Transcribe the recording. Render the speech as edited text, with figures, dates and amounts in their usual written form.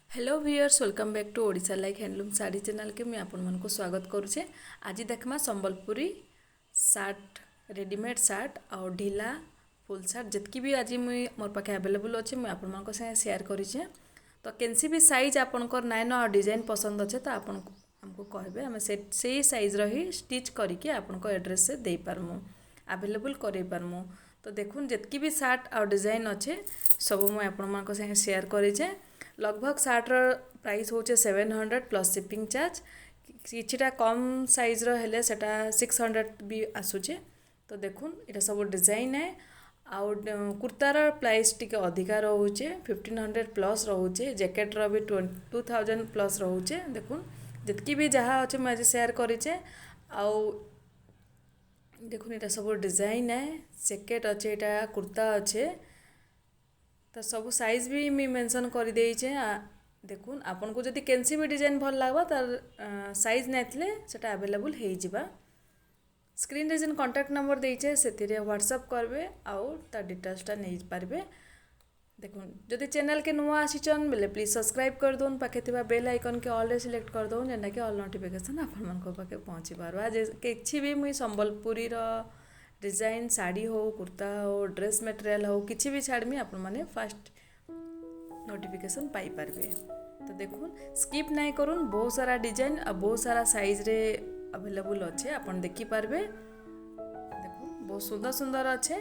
Hello viewers, welcome back to Odisha like handloom sari channel के मैं आपण मन को स्वागत करुचे। आज देखमा संबलपुरी सार्ट, रेडीमेड सार्ट और ढीला फुल सार्ट जितकी भी आज मुई मोर पाखे अवेलेबल अच्छे मुझे आपण मन संगे शेयर करें। तो केनसी भी साइज आपनकर नाइन और डिजाइन पसंद अच्छे तो आपन हमको कहबे आम से साइज रही स्टिच करके आपण एड्रेस से दे पारमु, अवेलेबल करे पारमु। तो देखुन जितकी भी सार्ट और डिजाइन अच्छे सब मुझे आपण मन संगे शेयर करें। लगभग सार्टर प्राइस होचे 700 प्लस शिपिंग चार्ज। किछिटा कम साइज हेले सेटा 600 भी आसुचे। तो देखुन इटा सब डिजाइन है। आउ कुर्तार प्राइस टिके अधिका रोचे 1500 प्लस रोचे। जैकेटर भी 2000 प्लस रोचे। देखुन जितकी भी जहाँ अच्छे मुझे शेयर करें। आउ देखुन इटा सब डिजाइन है। जैकेट अच्छे, इटा कुर्ता अच्छे। तो सब साइज भी मैं मेंशन कर देइछे। देखुन आपन को जदि केनसी भी डिजाइन भल लागबा तार साइज नैथिले सेटा अवेलेबल हो जिबा। स्क्रीन रे जेन कांटेक्ट नंबर देइछे सेतिरे व्हाट्सएप करबे आउ तार डिटेल्सटा नै पारबे। देखुन जदि चैनल के नुआ आसीचन बेले प्लीज सब्सक्राइब कर दोन, पाखे थिबा बेल आइकन के ऑल रे सिलेक्ट कर दोन जेना कि ऑल नोटिफिकेशन आपन मन को पाखे पहुंची पारबा। जे किछि भी मुई संबलपुरी रो डिजाइन साड़ी हो, कुर्ता हो, ड्रेस मटेरियल हो, किसी भी छाड़मी आपण माने फास्ट नोटिफिकेशन पाई पारबे। तो देखुन स्किप नहीं करूँ, बहुत सारा डिजाइन और बहुत सारा साइज रे अवेलेबल अच्छे, आपण देखी पारबे। देखुन बहुत सुंदर सुंदर अच्छे।